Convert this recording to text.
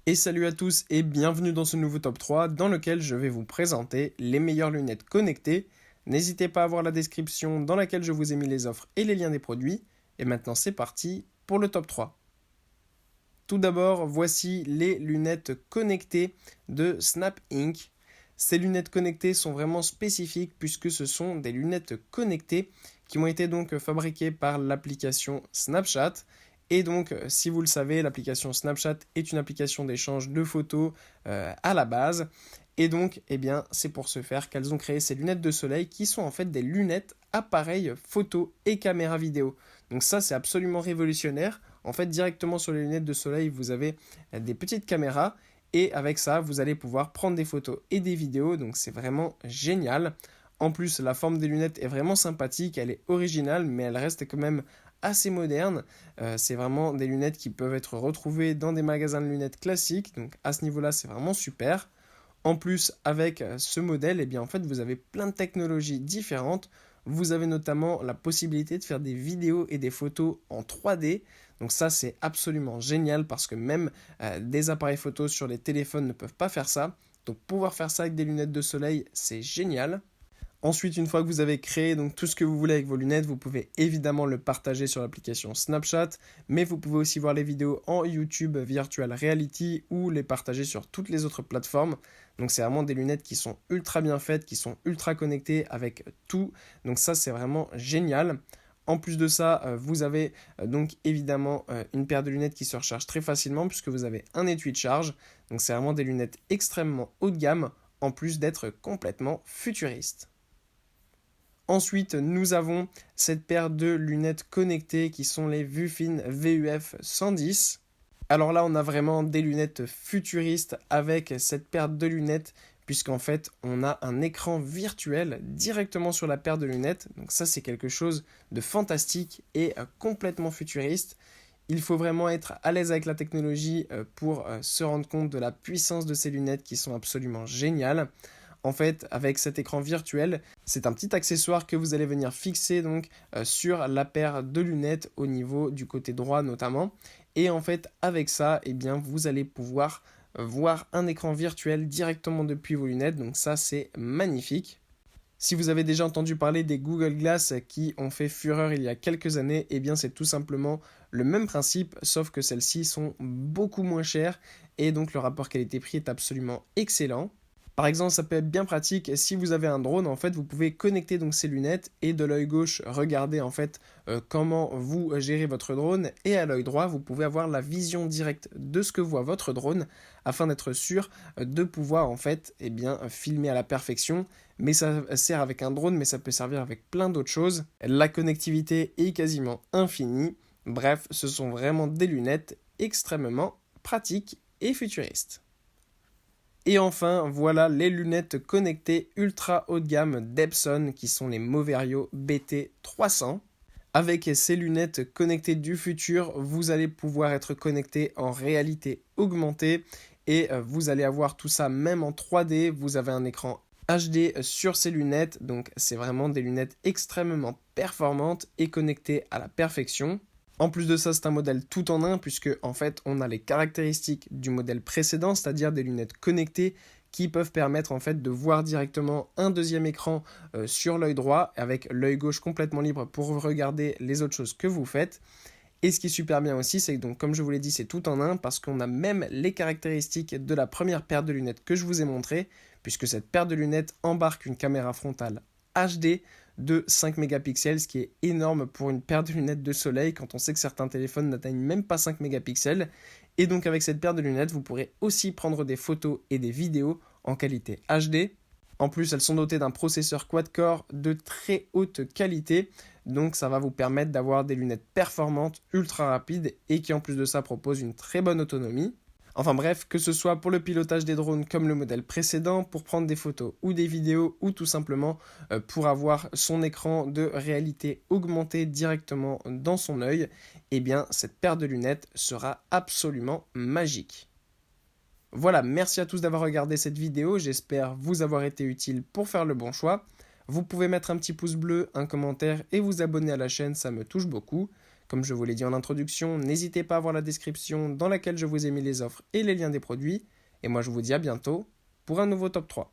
Et salut à tous et bienvenue dans ce nouveau top 3 dans lequel je vais vous présenter les meilleures lunettes connectées. N'hésitez pas à voir la description dans laquelle je vous ai mis les offres et les liens des produits. Et maintenant c'est parti pour le top 3. Tout d'abord, voici les lunettes connectées de Snap Inc. Ces lunettes connectées sont vraiment spécifiques puisque ce sont des lunettes connectées qui ont été donc fabriquées par l'application Snapchat. Et donc, si vous le savez, l'application Snapchat est une application d'échange de photos à la base. Et donc, eh bien, c'est pour ce faire qu'elles ont créé ces lunettes de soleil qui sont en fait des lunettes appareil photo et caméra vidéo. Donc ça, c'est absolument révolutionnaire. En fait, directement sur les lunettes de soleil, vous avez des petites caméras. Et avec ça, vous allez pouvoir prendre des photos et des vidéos. Donc c'est vraiment génial. En plus, la forme des lunettes est vraiment sympathique. Elle est originale, mais elle reste quand même assez moderne. C'est vraiment des lunettes qui peuvent être retrouvées dans des magasins de lunettes classiques. Donc à ce niveau-là, c'est vraiment super. En plus, avec ce modèle, eh bien, en fait, vous avez plein de technologies différentes. Vous avez notamment la possibilité de faire des vidéos et des photos en 3D. Donc ça, c'est absolument génial parce que même des appareils photos sur les téléphones ne peuvent pas faire ça. Donc pouvoir faire ça avec des lunettes de soleil, c'est génial. Ensuite, une fois que vous avez créé donc tout ce que vous voulez avec vos lunettes, vous pouvez évidemment le partager sur l'application Snapchat, mais vous pouvez aussi voir les vidéos en YouTube Virtual Reality ou les partager sur toutes les autres plateformes. Donc c'est vraiment des lunettes qui sont ultra bien faites, qui sont ultra connectées avec tout. Donc ça, c'est vraiment génial. En plus de ça, vous avez donc évidemment une paire de lunettes qui se recharge très facilement puisque vous avez un étui de charge. Donc c'est vraiment des lunettes extrêmement haut de gamme en plus d'être complètement futuristes. Ensuite, nous avons cette paire de lunettes connectées qui sont les Vufine VUF 110. Alors là, on a vraiment des lunettes futuristes avec cette paire de lunettes puisqu'en fait, on a un écran virtuel directement sur la paire de lunettes. Donc ça, c'est quelque chose de fantastique et complètement futuriste. Il faut vraiment être à l'aise avec la technologie pour se rendre compte de la puissance de ces lunettes qui sont absolument géniales. En fait, avec cet écran virtuel, c'est un petit accessoire que vous allez venir fixer donc sur la paire de lunettes au niveau du côté droit notamment. Et en fait, avec ça, eh bien, vous allez pouvoir voir un écran virtuel directement depuis vos lunettes. Donc ça, c'est magnifique. Si vous avez déjà entendu parler des Google Glass qui ont fait fureur il y a quelques années, eh bien c'est tout simplement le même principe, sauf que celles-ci sont beaucoup moins chères et donc le rapport qualité-prix est absolument excellent. Par exemple, ça peut être bien pratique si vous avez un drone, en fait, vous pouvez connecter donc ces lunettes et de l'œil gauche regarder en fait comment vous gérez votre drone et à l'œil droit, vous pouvez avoir la vision directe de ce que voit votre drone afin d'être sûr de pouvoir en fait eh bien, filmer à la perfection. Mais ça sert avec un drone, mais ça peut servir avec plein d'autres choses. La connectivité est quasiment infinie. Bref, ce sont vraiment des lunettes extrêmement pratiques et futuristes. Et enfin, voilà les lunettes connectées ultra haut de gamme d'Epson qui sont les Moverio BT300. Avec ces lunettes connectées du futur, vous allez pouvoir être connecté en réalité augmentée et vous allez avoir tout ça même en 3D. Vous avez un écran HD sur ces lunettes, donc c'est vraiment des lunettes extrêmement performantes et connectées à la perfection. En plus de ça, c'est un modèle tout en un puisque en fait, on a les caractéristiques du modèle précédent, c'est-à-dire des lunettes connectées qui peuvent permettre en fait de voir directement un deuxième écran sur l'œil droit avec l'œil gauche complètement libre pour regarder les autres choses que vous faites. Et ce qui est super bien aussi, c'est que donc comme je vous l'ai dit, c'est tout en un parce qu'on a même les caractéristiques de la première paire de lunettes que je vous ai montré, puisque cette paire de lunettes embarque une caméra frontale HD de 5 mégapixels, ce qui est énorme pour une paire de lunettes de soleil quand on sait que certains téléphones n'atteignent même pas 5 mégapixels. Et donc avec cette paire de lunettes, vous pourrez aussi prendre des photos et des vidéos en qualité HD. En plus, elles sont dotées d'un processeur quad-core de très haute qualité, donc ça va vous permettre d'avoir des lunettes performantes, ultra rapides et qui en plus de ça proposent une très bonne autonomie. Enfin bref, que ce soit pour le pilotage des drones comme le modèle précédent, pour prendre des photos ou des vidéos, ou tout simplement pour avoir son écran de réalité augmentée directement dans son œil, eh bien cette paire de lunettes sera absolument magique. Voilà, merci à tous d'avoir regardé cette vidéo, j'espère vous avoir été utile pour faire le bon choix. Vous pouvez mettre un petit pouce bleu, un commentaire et vous abonner à la chaîne, ça me touche beaucoup. Comme je vous l'ai dit en introduction, n'hésitez pas à voir la description dans laquelle je vous ai mis les offres et les liens des produits. Et moi je vous dis à bientôt pour un nouveau top 3.